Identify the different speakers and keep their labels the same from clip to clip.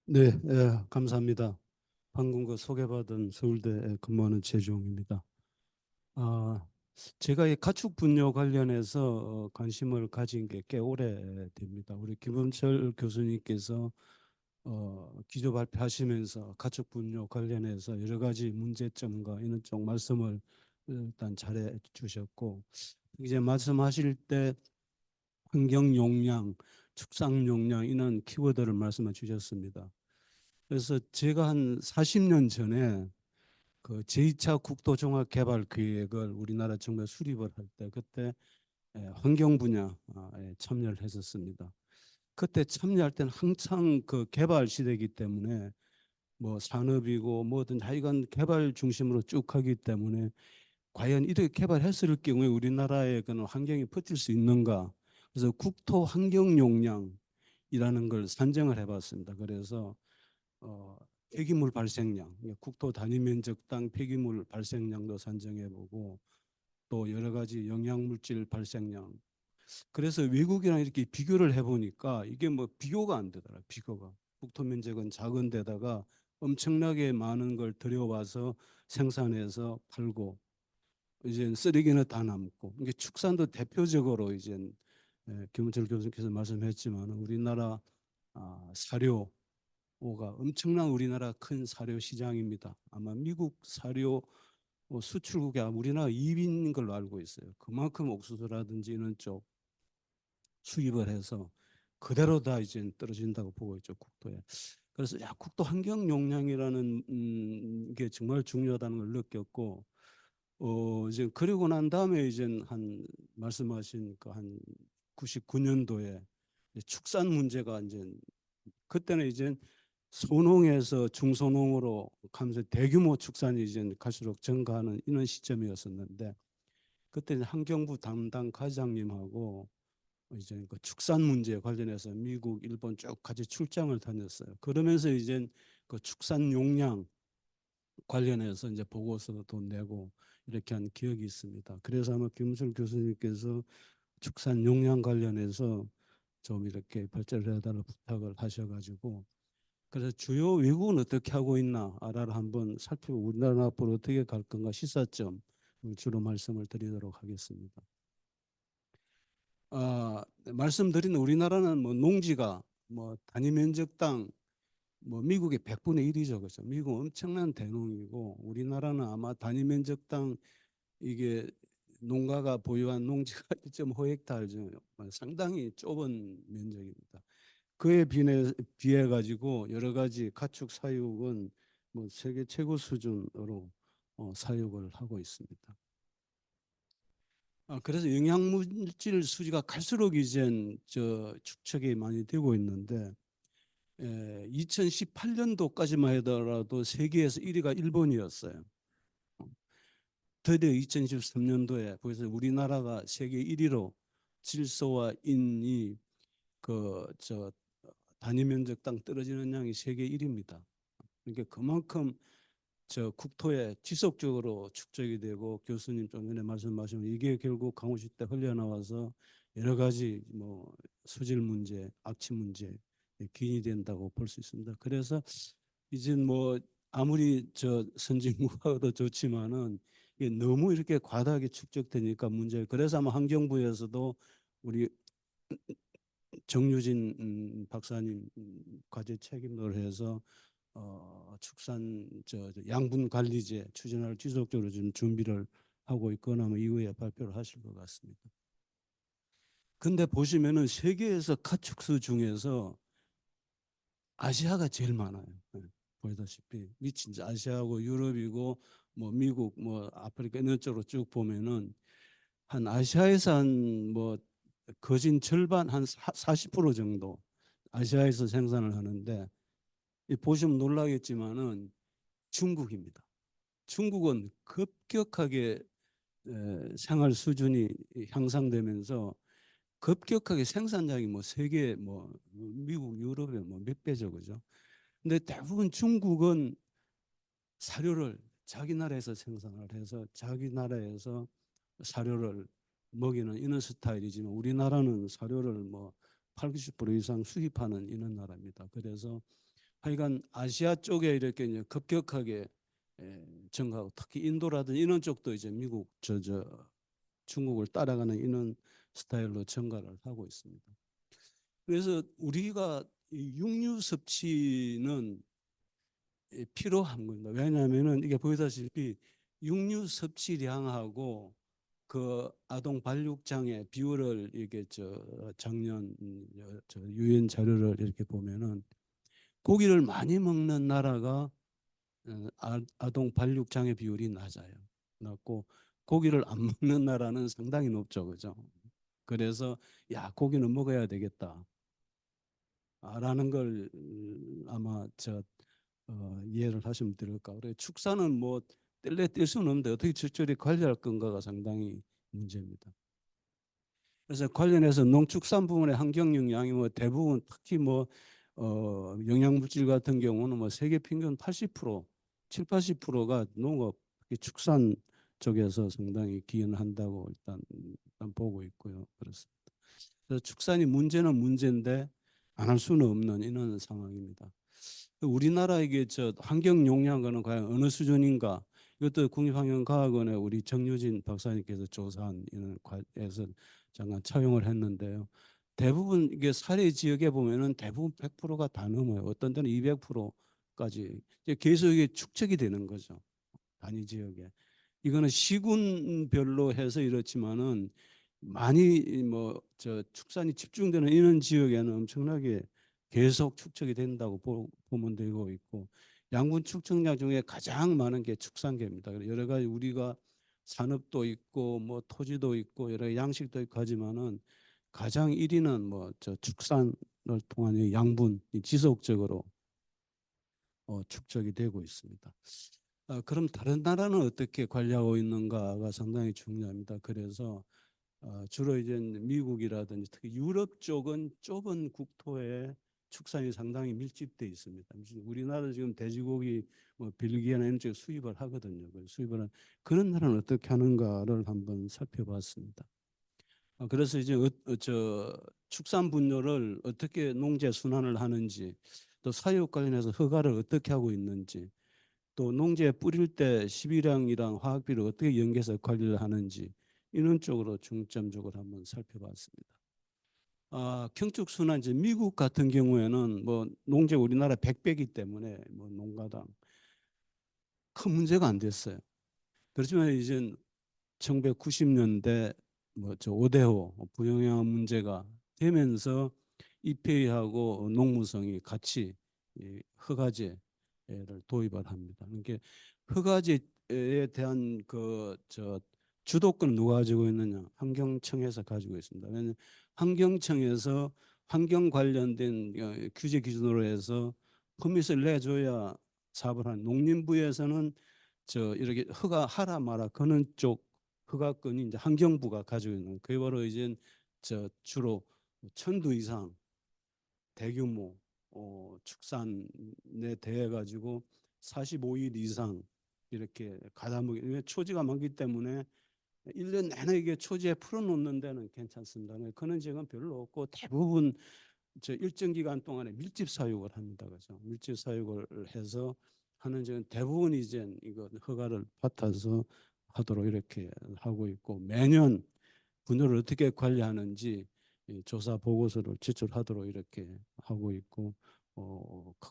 Speaker 1: 네, 감사합니다. 방금 그 소개받은 서울대에 근무하는 최주홍입니다. 아, 제가 이 가축 분뇨 관련해서 관심을 가진 게 꽤 오래됩니다. 우리 김은철 교수님께서 기조 발표하시면서 가축 분뇨 관련해서 여러 가지 문제점과 이런 쪽 말씀을 일단 잘해 주셨고, 이제 말씀하실 때 환경 용량, 축산 용량 이런 키워드를 말씀해 주셨습니다. 그래서 제가 한 40년 전에 그 제2차 국토 종합 개발 계획을 우리나라 정부에 수립을 할 때 그때 환경 분야에 참여를 했었습니다. 그때 참여할 때는 한창 그 개발 시대이기 때문에 뭐 산업이고 뭐든 하여간 개발 중심으로 쭉 하기 때문에 과연 이렇게 개발했을 경우에 우리나라의 그런 환경이 버틸 수 있는가? 그래서 국토 환경 용량이라는 걸 산정을 해봤습니다. 그래서 어, 폐기물 발생량, 국토 단위 면적당 폐기물 발생량도 산정해보고 또 여러 가지 영양물질 발생량. 그래서 외국이랑 이렇게 비교를 해보니까 이게 뭐 비교가 안 되더라. 비교가. 국토 면적은 작은 데다가 엄청나게 많은 걸 들여와서 생산해서 팔고 이제 쓰레기는 다 남고 이게 축산도 대표적으로 이제 김은철 교수님께서 말씀했지만 우리나라 사료 오가 엄청난 우리나라 큰 사료 시장입니다. 아마 미국 사료 수출국이 우리나라 2위인 걸로 알고 있어요. 그만큼 옥수수라든지 이런 쪽 수입을 해서 그대로 다 이제 떨어진다고 보고 있죠, 국토에. 그래서 야, 국토 환경 용량이라는 게 정말 중요하다는 걸 느꼈고 이제 그리고 난 다음에 이제 한 말씀하신 그 한 99년도에 축산 문제가 이제 그때는 이제 소농에서 중소농으로 가면서 대규모 축산이 이제 갈수록 증가하는 이런 시점이었었는데 그때 환경부 담당 과장님하고 이제 그 축산 문제 관련해서 미국, 일본 쭉 같이 출장을 다녔어요. 그러면서 이제 그 축산 용량 관련해서 이제 보고서도 내고 이렇게 한 기억이 있습니다. 그래서 아마 김순 교수님께서 축산 용량 관련해서 좀 이렇게 발제를 해달라 부탁을 하셔가지고 그래서 주요 외국은 어떻게 하고 있나를 한번 살피고 우리나라 앞으로 어떻게 갈 건가 시사점 주로 말씀을 드리도록 하겠습니다. 말씀드린 우리나라는 뭐 농지가 뭐 단위 면적당 뭐 미국의 100분의 1이죠. 그렇죠. 미국 엄청난 대농이고 우리나라는 아마 단위 면적당 이게 농가가 보유한 농지가 1.5헥타르죠. 상당히 좁은 면적입니다. 그에 비해 가지고 여러 가지 가축 사육은 뭐 세계 최고 수준으로 사육을 하고 있습니다. 그래서 영양물질 수지가 갈수록 이제 저 축적이 많이 되고 있는데 2018년도까지만 하더라도 세계에서 1위가 일본이었어요. 드디어 2013년도에 그래서 우리나라가 세계 1위로 질소와 인이 그저 단위 면적당 떨어지는 양이 세계 1위입니다. 그러니까 그만큼 저 국토에 지속적으로 축적이 되고 교수님 좀 전에 말씀하신 이게 결국 강우시 때 흘려나와서 여러 가지 뭐 수질 문제, 악취 문제 기인이 된다고 볼 수 있습니다. 그래서 이제 뭐 아무리 저 선진국화도 좋지만은 이게 너무 이렇게 과다하게 축적되니까 문제. 그래서 아마 환경부에서도 우리 정유진 박사님 과제 책임을 해서 축산 양분 관리제 추진을 지속적으로 지금 준비를 하고 있거나 뭐 이후에 발표를 하실 것 같습니다. 근데 보시면은 세계에서 가축수 중에서 아시아가 제일 많아요. 네, 보다시피 미친 아시아고 유럽이고 뭐 미국 뭐 아프리카 이런 쪽으로 쭉 보면은 한 아시아에서 한 뭐 거진 절반 한 40% 정도 아시아에서 생산을 하는데 보시면 놀라겠지만은 중국입니다. 중국은 급격하게 생활 수준이 향상되면서 급격하게 생산량이 뭐 세계 뭐 미국 유럽의 뭐 몇 배죠, 그죠? 근데 대부분 중국은 사료를 자기 나라에서 생산을 해서 자기 나라에서 사료를 먹이는 이런 스타일이지만 우리나라는 사료를 뭐 80% 이상 수입하는 이런 나라입니다. 그래서 하여간 아시아 쪽에 이렇게 이제 급격하게 증가하고, 특히 인도라든지 이런 쪽도 이제 미국 중국을 따라가는 이런 스타일로 증가를 하고 있습니다. 그래서 우리가 이 육류 섭취는 필요한 겁니다. 왜냐하면은 이게 보다시피 육류 섭취량하고 그 아동 발육장애 비율을 이게 작년 유엔 자료를 이렇게 보면은 고기를 많이 먹는 나라가 아동 발육 장애 비율이 낮고, 고기를 안 먹는 나라는 상당히 높죠, 그죠? 그래서 야, 고기는 먹어야 되겠다. 라는 걸 아마 이해를 하시면 될까. 그래 축사는 뭐 뗄래 뗄 수는 없는데 어떻게 적절히 관리할 건가가 상당히 문제입니다. 그래서 관련해서 농축산부문의 환경 영향이 뭐 대부분 특히 뭐 영양물질 같은 경우는 뭐 세계 평균 80%, 7, 80%가 농업, 축산 쪽에서 상당히 기여한다고 일단 보고 있고요. 그렇습니다. 그래서 축산이 문제는 문제인데 안 할 수는 없는 이런 상황입니다. 우리나라 이게 환경 용량과는 과연 어느 수준인가? 이것도 국립환경과학원의 우리 정유진 박사님께서 조사한 이런 과에서 잠깐 차용을 했는데요. 대부분 이게 사례 지역에 보면은 대부분 100%가 다 넘어요. 어떤 데는 200%까지 이제 계속 이게 축적이 되는 거죠. 단위 지역에. 이거는 시군별로 해서 이렇지만은 많이 축산이 집중되는 이런 지역에는 엄청나게 계속 축적이 된다고 보면 되고 있고, 양분 축적량 중에 가장 많은 게 축산계입니다. 여러 가지 우리가 산업도 있고 뭐 토지도 있고 여러 양식도 있고 하지만은 가장 1위는 축산을 통한 이 양분이 지속적으로 축적이 되고 있습니다. 그럼 다른 나라는 어떻게 관리하고 있는가가 상당히 중요합니다. 그래서 주로 이제 미국이라든지 특히 유럽 쪽은 좁은 국토에 축산이 상당히 밀집돼 있습니다. 우리나라 지금 돼지고기 뭐 벨기에나 이런 쪽에 수입을 하거든요. 수입을 그런 나라는 어떻게 하는가를 한번 살펴봤습니다. 그래서 이제 축산 분뇨를 어떻게 농재 순환을 하는지, 또 사육 관련해서 허가를 어떻게 하고 있는지, 또 농지에 뿌릴 때 시비량이랑 화학비를 어떻게 연계해서 관리를 하는지 이런 쪽으로 중점적으로 한번 살펴봤습니다. 경축순환 이제 미국 같은 경우에는 뭐 농지 우리나라 100배이기 때문에 뭐 농가당 큰 문제가 안 됐어요. 그렇지만 이제 1990년대 뭐저 5대5 부영양 문제가 되면서 EPA하고 농무성이 같이 허가제를 도입을 합니다. 그러니까 허가제에 대한 주도권 누가 가지고 있느냐? 환경청에서 가지고 있습니다. 왜냐하면 환경청에서 환경 관련된 규제 기준으로 해서 퍼밋을 내줘야 사업을 하는, 농림부에서는 이렇게 허가하라 마라 그는 쪽 허가권이 이제 환경부가 가지고 있는, 그게 바로 이제 주로 1,000두 이상 대규모 축산에 대해 가지고 45일 이상 이렇게 가다먹이, 초지가 많기 때문에 1년 내내 이게 초지에 풀어놓는 데는 괜찮습니다. 그런 지역은 별로 없고 대부분 일정 기간 동안에 밀집 사육을 합니다. 그래서 밀집 사육을 해서 하는 지역은 대부분 이제 이거 허가를 받아서 하도록 이렇게 하고 있고, 매년 분뇨를 어떻게 관리하는지 조사 보고서를 제출하도록 이렇게 하고 있고,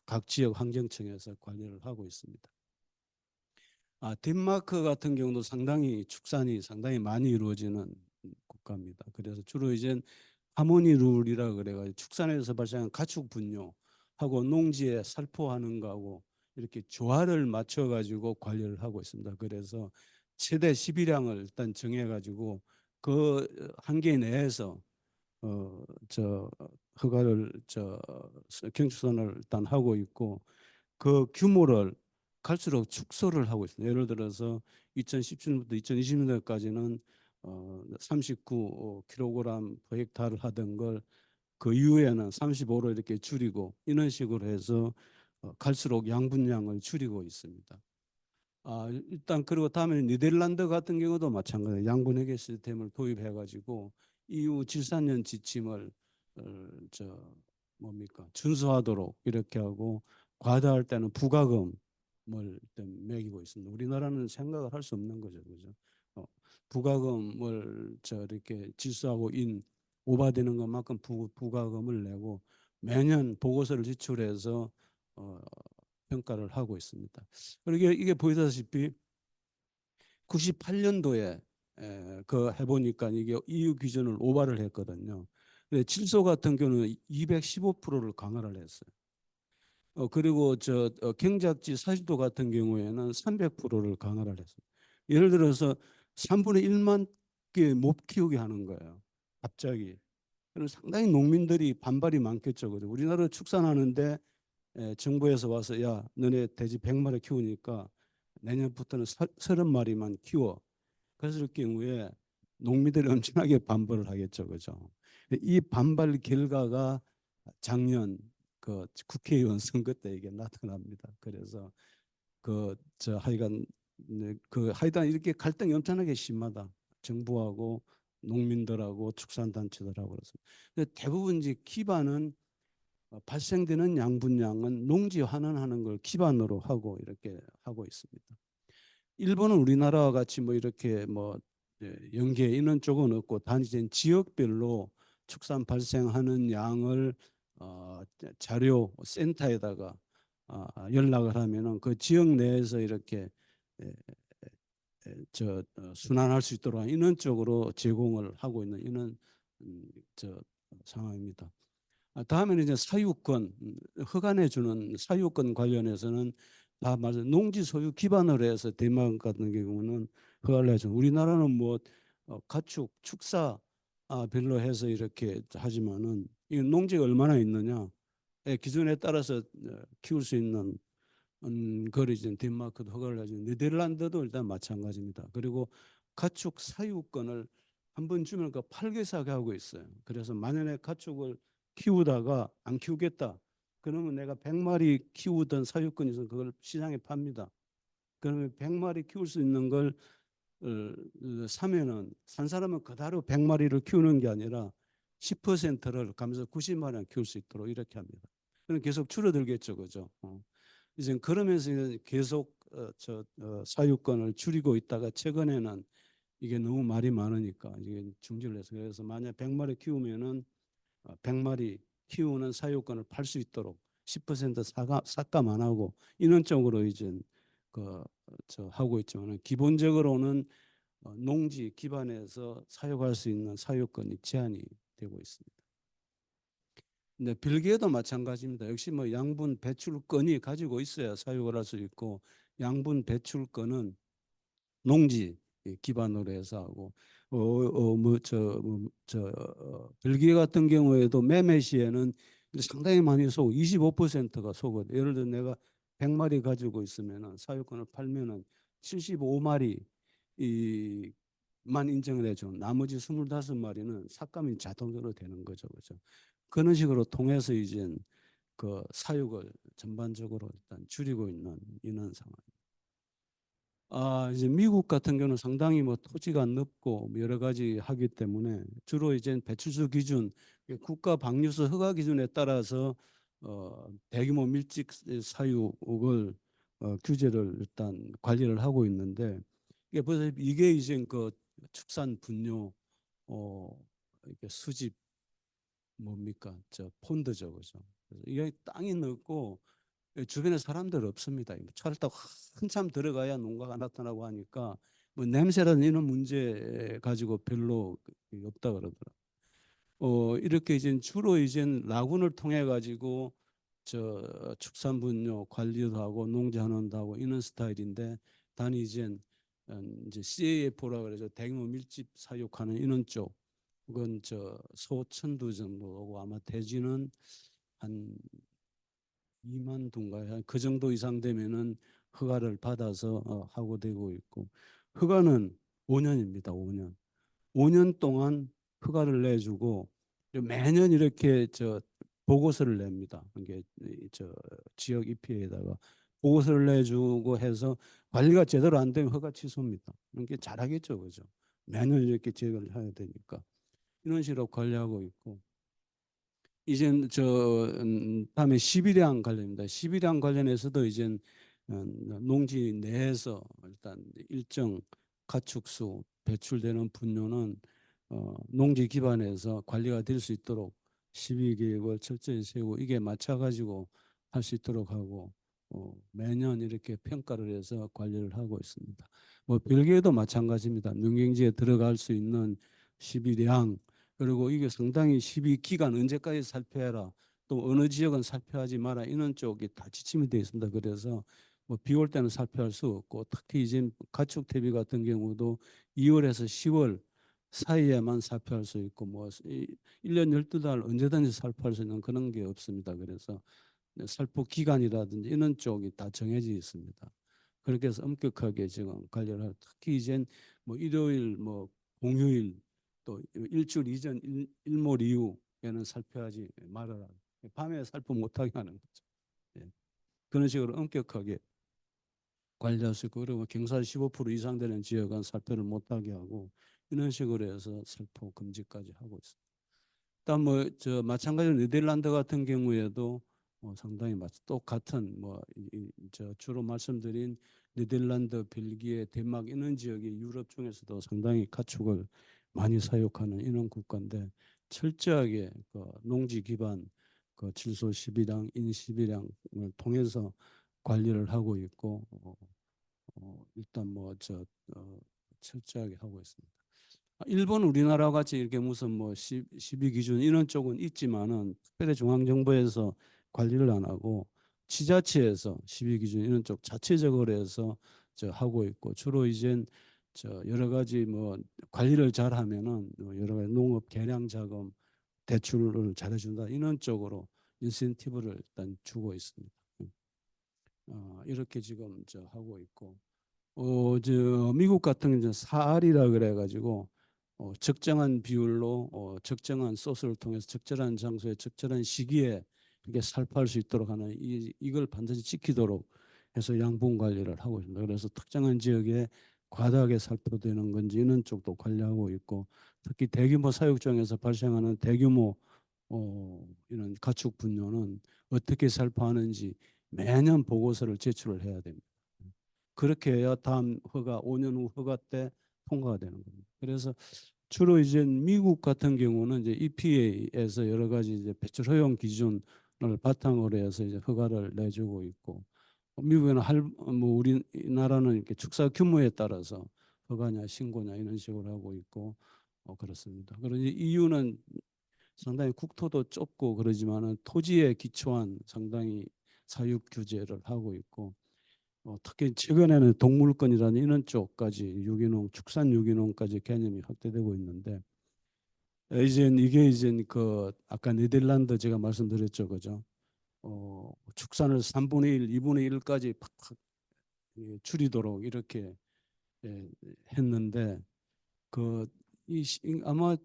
Speaker 1: 각 지역 환경청에서 관리를 하고 있습니다. 덴마크 같은 경우도 상당히 축산이 상당히 많이 이루어지는 국가입니다. 그래서 주로 이제 하모니 룰이라 그래가지고 축산에서 발생한 가축 분뇨하고 농지에 살포하는 거하고 이렇게 조화를 맞춰가지고 관리를 하고 있습니다. 그래서 최대 시비량을 일단 정해가지고 그 한계 내에서 허가를 경축선을 일단 하고 있고, 그 규모를 갈수록 축소를 하고 있습니다. 예를 들어서 2017년부터 2020년까지는 39kg per 헥타를 하던 걸 그 이후에는 35로 이렇게 줄이고 이런 식으로 해서 갈수록 양분량을 줄이고 있습니다. 일단 그리고 다음에 네덜란드 같은 경우도 마찬가지로 양분회계 시스템을 도입해가지고 EU 질산년 지침을 뭡니까 준수하도록 이렇게 하고 과다할 때는 부가금을 매기고 있습니다. 우리나라는 생각을 할 수 없는 거죠, 그죠? 부가금을 이렇게 질서하고 오바되는 것만큼 부가금을 내고 매년 보고서를 제출해서 평가를 하고 있습니다. 그리고 이게 보이다시피 98년도에 그 해보니까 이게 EU 기준을 오바를 했거든요. 근데 질소 같은 경우는 215%를 강화를 했어요. 그리고 경작지 40도 같은 경우에는 300%를 강화를 했어요. 예를 들어서 3분의 1만 개 못 키우게 하는 거예요. 갑자기. 그럼 상당히 농민들이 반발이 많겠죠. 그죠? 우리나라 축산하는데 정부에서 와서 야, 너네 돼지 100마리 키우니까 내년부터는 30마리만 키워. 그랬을 경우에 농민들이 엄청나게 반발을 하겠죠. 그죠? 이 반발 결과가 작년 그 국회의원 선거 때 이게 나타납니다. 그래서 하여간 하여간 이렇게 갈등이 엄청나게 심하다. 정부하고 농민들하고 축산단체들하고 그래서 대부분 이제 기반은 발생되는 양분량은 농지 환원하는 걸 기반으로 하고 이렇게 하고 있습니다. 일본은 우리나라와 같이 뭐 이렇게 뭐 연계 이런 쪽은 없고 단지 지역별로 축산 발생하는 양을 자료 센터에다가 연락을 하면은 그 지역 내에서 이렇게 에, 순환할 수 있도록 이런 쪽으로 제공을 하고 있는 이런 저 상황입니다. 다음에는 이제 사유권 허가내 주는 사유권 관련해서는 다 맞아요. 농지 소유 기반으로 해서 대만 같은 경우는 허가를 해줘. 우리나라는 뭐 가축 축사 별로 해서 이렇게 하지만은 이 농지가 얼마나 있느냐 기준에 따라서 키울 수 있는 거리진 덴마크도 허가를 해주는 네덜란드도 일단 마찬가지입니다. 그리고 가축 사유권을 한 번 주면 그 팔개사게 하고 있어요. 그래서 만약에 가축을 키우다가 안 키우겠다. 그러면 내가 100마리 키우던 사유권이 있으면 그걸 시장에 팝니다. 그러면 100마리 키울 수 있는 걸 사면은 산 사람은 그대로 100마리를 키우는 게 아니라 10%를 가면서 90마리 키울 수 있도록 이렇게 합니다. 그럼 계속 줄어들겠죠, 그죠? 이제 그러면서 계속 사유권을 줄이고 있다가 최근에는 이게 너무 말이 많으니까 이게 중지를 해서 그래서 만약 100마리 키우면은 100마리 키우는 사유권을 팔 수 있도록 10% 삭감 안 하고 이런 쪽으로 이제 하고 있지만 기본적으로는 농지 기반에서 사육할 수 있는 사유권이 제한이 되고 있습니다. 네, 빌계도 마찬가지입니다. 역시 뭐 양분 배출권이 가지고 있어야 사육을 할 수 있고 양분 배출권은 농지 기반으로 해서 하고 빌계 같은 경우에도 매매 시에는 상당히 많이 쏘고 25%가 쏘거든요. 예를 들어 내가 100마리 가지고 있으면은 사육권을 팔면은 75마리 만 인정을 해줘. 나머지 25마리는 삭감이 자동적으로 되는 거죠. 그죠? 그런 식으로 통해서 이제 그 사육을 전반적으로 일단 줄이고 있는 이런 상황. 이제 미국 같은 경우는 상당히 뭐 토지가 넓고 뭐 여러 가지 하기 때문에 주로 이제 배출수 기준, 국가 방류수 허가 기준에 따라서 대규모 밀집 사육을 규제를 일단 관리를 하고 있는데 이게 이제 그 축산 분뇨 이게 수집 뭡니까 폰드죠, 그죠? 그래서 이게 땅이 넓고 주변에 사람들 없습니다. 차를 타고 한참 들어가야 농가가 나타나고 하니까 뭐 냄새라는 이런 문제 가지고 별로 없다 그러더라고요. 이렇게 이제 주로 이제 라군을 통해 가지고 축산분뇨 관리도 하고 농장도 하고 이런 스타일인데 단 이제 CAFO라 그래서 대규모 밀집 사육하는 이런 쪽 그건 소천두 정도고 아마 대지는 한 2만 동가요. 그 정도 이상 되면은 허가를 받아서 하고 되고 있고 허가는 5년입니다. 5년. 5년 동안 허가를 내주고 매년 이렇게 보고서를 냅니다. 이게 지역 EPA에다가 보고서를 내주고 해서 관리가 제대로 안 되면 허가 취소입니다. 이게 잘하겠죠, 그죠? 매년 이렇게 제거를 해야 되니까 이런 식으로 관리하고 있고 이젠 다음에 시비량 관련입니다. 시비량 관련해서도 이젠 농지 내에서 일단 일정 가축수 배출되는 분뇨는 농지 기반에서 관리가 될 수 있도록 시비 계획을 철저히 세우고 이게 맞춰 가지고 할 수 있도록 하고 매년 이렇게 평가를 해서 관리를 하고 있습니다. 뭐 벨기에도 마찬가지입니다. 농경지에 들어갈 수 있는 시비량 그리고 이게 상당히 시비 기간 언제까지 살펴라 또 어느 지역은 살펴하지 마라 이런 쪽이 다 지침이 되어 있습니다. 그래서 뭐 비 올 때는 살펴할 수 없고 특히 이제 가축 대비 같은 경우도 2월에서 10월 사이에만 살펴할 수 있고 뭐 1년 12달 언제든지 살펴할 수 있는 그런 게 없습니다. 그래서 살포 기간이라든지 이런 쪽이 다 정해져 있습니다. 그렇게 해서 엄격하게 지금 관리를 하고 특히 이제 뭐 일요일 뭐 공휴일 또 일주일 이전 일몰 이후에는 살펴하지 말아라. 밤에 살포 못하게 하는 거죠. 예. 그런 식으로 엄격하게 관리할 수 있고 그리고 경사 15% 이상 되는 지역은 살포를 못하게 하고 이런 식으로 해서 살포 금지까지 하고 있습니다. 일단 뭐 저 마찬가지로 네덜란드 같은 경우에도 상당히 똑같은 저 주로 말씀드린 네덜란드, 벨기에, 덴마크 이런 지역이 유럽 중에서도 상당히 가축을 많이 사육하는 이런 국가인데 철저하게 그 농지 기반 그 질소 시비량, 인시비량을 통해서 관리를 하고 있고 일단 철저하게 하고 있습니다. 일본 우리나라 같이 이렇게 무슨 뭐 시비 기준 이런 쪽은 있지만은 특별히 중앙정부에서 관리를 안 하고 지자체에서 시비 기준 이런 쪽 자체적으로 해서 하고 있고 주로 이제 여러 가지 뭐 관리를 잘 하면은 여러 가지 농업 개량 자금 대출을 잘해준다 이런 쪽으로 인센티브를 일단 주고 있습니다. 이렇게 지금 하고 있고 미국 같은 경우는 사알이라 그래가지고 적정한 비율로 적정한 소스를 통해서 적절한 장소에 적절한 시기에 이렇게 살포할 수 있도록 하는 이걸 반드시 지키도록 해서 양분 관리를 하고 있습니다. 그래서 특정한 지역에 과다하게 살포되는 건지 이런 쪽도 관리하고 있고 특히 대규모 사육장에서 발생하는 대규모 이런 가축 분뇨는 어떻게 살포하는지 매년 보고서를 제출을 해야 됩니다. 그렇게 해야 다음 허가 5년 후 허가 때 통과가 되는 겁니다. 그래서 주로 이제 미국 같은 경우는 이제 EPA에서 여러 가지 이제 배출 허용 기준을 바탕으로 해서 이제 허가를 내주고 있고 미국에는 뭐 우리나라는 이렇게 축사 규모에 따라서 허가냐 신고냐 이런 식으로 하고 있고 그렇습니다. 그러니 이유는 상당히 국토도 좁고 그러지만은 토지에 기초한 상당히 사육 규제를 하고 있고 특히 최근에는 동물권이라는 이런 쪽까지 유기농, 축산 유기농까지 개념이 확대되고 있는데 이게 그 아까 네덜란드 제가 말씀드렸죠, 그죠? 축산을 3분의 1, 2분의 1까지 팍팍 줄이도록 이렇게 예, 했는데 아마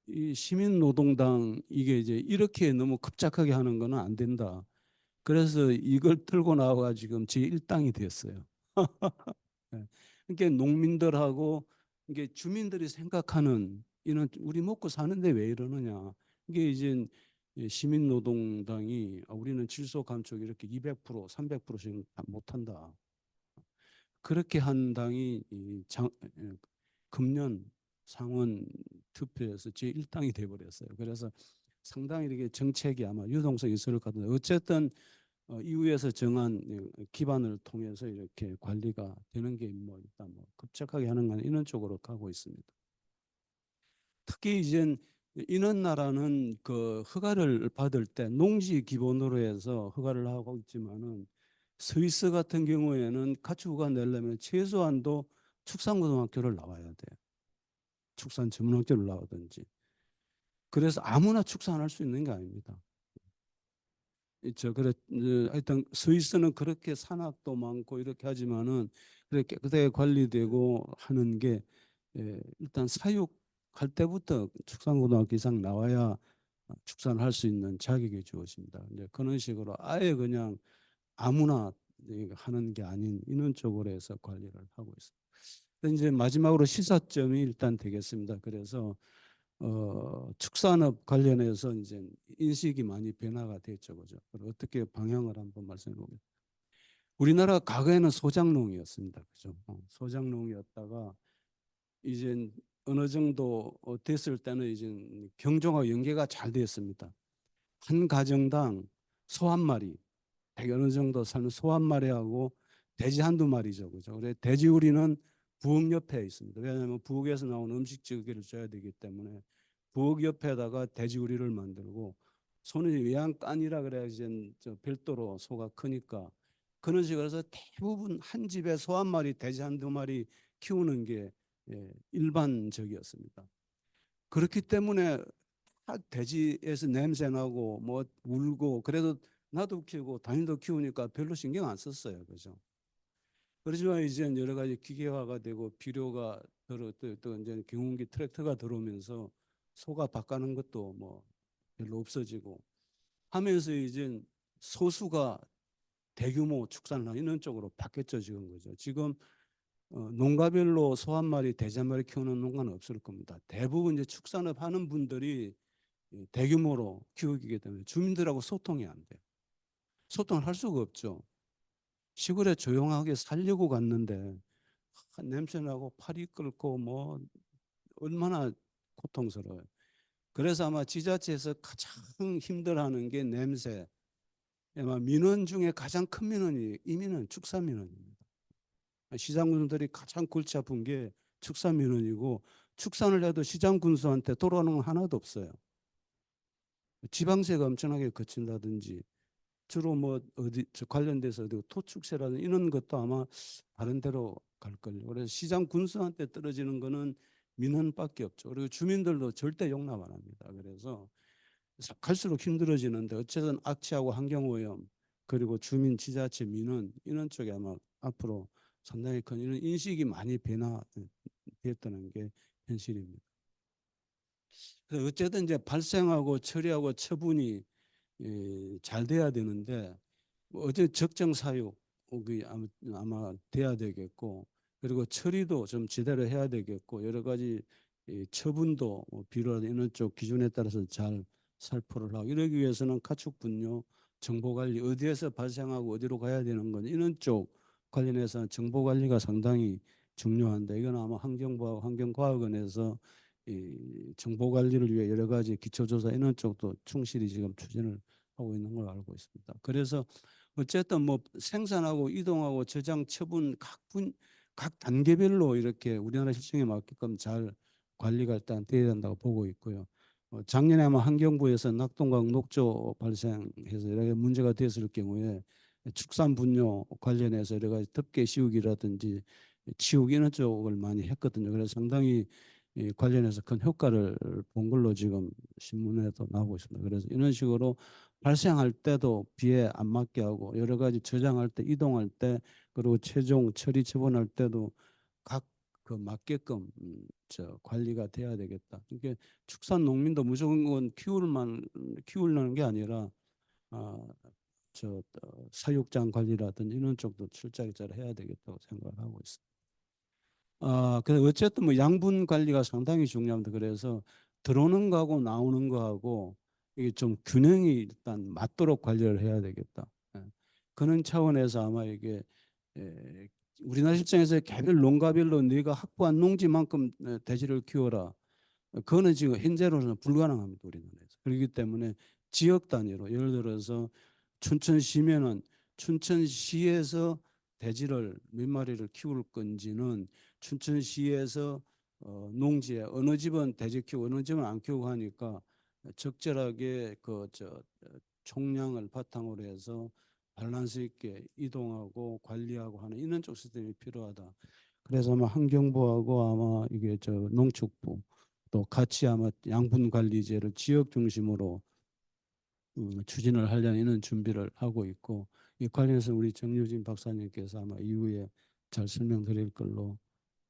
Speaker 1: 이 시민노동당 이게 이제 이렇게 너무 급작하게 하는 거는 안 된다. 그래서 이걸 틀고 나와 지금 제1당이 됐어요. 예. 그러니까 농민들하고 이게 주민들이 생각하는 이는 우리 먹고 사는데 왜 이러느냐. 이게 이제 시민노동당이 우리는 질소 감축 이렇게 200%, 300%씩 못한다. 그렇게 한 당이 금년 상원 투표에서 제1당이 돼버렸어요. 그래서 상당히 이렇게 정책이 아마 유동성이 있을 것 같은데 어쨌든 이후에서 정한 기반을 통해서 이렇게 관리가 되는 게 뭐 일단 뭐 급작하게 하는 건 이런 쪽으로 가고 있습니다. 특히 이제 이런 나라는 그 허가를 받을 때 농지 기본으로 해서 허가를 하고 있지만은 스위스 같은 경우에는 가축 허가 내려면 최소한도 축산고등학교를 나와야 돼요. 축산 전문학교를 나오든지. 그래서 아무나 축산할 수 있는 게 아닙니다. 하여튼 스위스는 그렇게 산악도 많고 이렇게 하지만은 그렇게 깨끗하게 관리되고 하는 게 일단 사육할 때부터 축산고등학교 이상 나와야 축산할 수 있는 자격이 주어집니다. 이제 그런 식으로 아예 그냥 아무나 하는 게 아닌 이런 쪽으로 해서 관리를 하고 있습니다. 이제 마지막으로 시사점이 일단 되겠습니다. 그래서 축산업 관련해서 이제 인식이 많이 변화가 됐죠, 그죠? 그럼 어떻게 방향을 한번 말씀해 보겠습니다. 우리나라 과거에는 소작농이었습니다, 그죠? 소작농이었다가 이제 어느 정도 됐을 때는 이제 경종하고 연계가 잘 되었습니다. 한 가정당 소 한 마리, 백 어느 정도 사는 소 한 마리하고 돼지 한두 마리죠, 그죠? 그래 돼지우리는 부엌 옆에 있습니다. 왜냐하면 부엌에서 나온 음식 지기를 줘야 되기 때문에 부엌 옆에다가 돼지우리를 만들고 소는 외양간이라 그래야 이제 저 별도로 소가 크니까 그런 식으로 해서 대부분 한 집에 소 한 마리, 돼지 한두 마리 키우는 게 일반적이었습니다. 그렇기 때문에 돼지에서 냄새 나고 뭐 울고 그래도 나도 키우고 다님도 키우니까 별로 신경 안 썼어요. 그죠? 그렇지만 이제 여러 가지 기계화가 되고 비료가 또 이제 경운기 트랙터가 들어오면서 소가 바꾸는 것도 뭐 별로 없어지고 하면서 이제 소수가 대규모 축산을 하는 쪽으로 바뀌었죠. 지금 그죠? 지금 농가별로 소 한 마리, 돼지 한 마리 키우는 농가는 없을 겁니다. 대부분 이제 축산업 하는 분들이 대규모로 키우기 때문에 주민들하고 소통이 안 돼요. 소통을 할 수가 없죠. 시골에 조용하게 살려고 갔는데 냄새나고 팔이 끓고 뭐 얼마나 고통스러워요. 그래서 아마 지자체에서 가장 힘들어하는 게 냄새. 아마 민원 중에 가장 큰 민원이 이민원, 축산 민원입니다. 시장군수들이 가장 골치 아픈 게 축산 민원이고 축산을 해도 시장 군수한테 돌아오는 건 하나도 없어요. 지방세가 엄청나게 거친다든지 주로 뭐 어디 관련돼서 어디 토축세라든지 이런 것도 아마 다른 데로 갈 걸요. 그래서 시장 군수한테 떨어지는 거는 민원밖에 없죠. 그리고 주민들도 절대 용납 안 합니다. 그래서 갈수록 힘들어지는데 어쨌든 악취하고 환경오염 그리고 주민 지자체 민원 이런 쪽에 아마 앞으로 상당히 큰 이런 인식이 많이 변화됐다는 게 현실입니다. 그래서 어쨌든 이제 발생하고 처리하고 처분이 잘 돼야 되는데 뭐 어제 적정 사육이 아마 돼야 되겠고 그리고 처리도 좀 제대로 해야 되겠고 여러 가지 처분도 필요한 이런 쪽 기준에 따라서 잘 살포를 하고 이러기 위해서는 가축 분뇨 정보 관리 어디에서 발생하고 어디로 가야 되는 건 이런 쪽 관련해서 정보 관리가 상당히 중요한데 이건 아마 환경부하고 환경과학원에서 이 정보 관리를 위해 여러 가지 기초조사 이런 쪽도 충실히 지금 추진을 하고 있는 걸 알고 있습니다. 그래서 어쨌든 뭐 생산하고 이동하고 저장 처분 각 단계별로 이렇게 우리나라 실정에 맞게끔 잘 관리가 일단 돼야 된다고 보고 있고요. 작년에 아마 환경부에서 낙동강 녹조 발생해서 여러 가지 문제가 됐을 경우에 축산 분뇨 관련해서 여러 가지 덮개 씌우기라든지 치우기 이런 쪽을 많이 했거든요. 그래서 상당히 관련해서 큰 효과를 본 걸로 지금 신문에도 나오고 있습니다. 그래서 이런 식으로 발생할 때도 비에 안 맞게 하고 여러 가지 저장할 때 이동할 때 그리고 최종 처리 처분할 때도 각 그 맞게끔 저 관리가 돼야 되겠다. 이게 축산 농민도 무조건 키우려는 게 아니라 아, 사육장 관리라든지 이런 쪽도 철저하게 잘 해야 되겠다고 생각을 하고 있습니다. 그래서 어쨌든 뭐 양분 관리가 상당히 중요합니다. 그래서 들어오는 거하고 나오는 거하고 이게 좀 균형이 일단 맞도록 관리를 해야 되겠다. 예. 그런 차원에서 아마 이게 우리나라 실정에서 개별 농가별로 네가 확보한 농지만큼 돼지를 키워라. 그거는 지금 현재로서는 불가능합니다. 우리나라에서. 그렇기 때문에 지역 단위로 예를 들어서 춘천시면은 춘천시에서 돼지를 몇 마리를 키울 건지는 춘천시에서 농지에 어느 집은 돼지 키우고 어느 집은 안 키우고 하니까 적절하게 총량을 바탕으로 해서 밸런스 있게 이동하고 관리하고 하는 이런 쪽 시스템이 필요하다. 그래서 아마 환경부하고 아마 이게 농축부 또 같이 아마 양분 관리제를 지역 중심으로 추진을 하려는 이런 준비를 하고 있고 이 관련해서 우리 정유진 박사님께서 아마 이후에 잘 설명드릴 걸로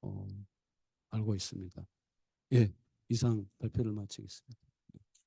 Speaker 1: 어, 알고 있습니다. 예, 이상 발표를 마치겠습니다.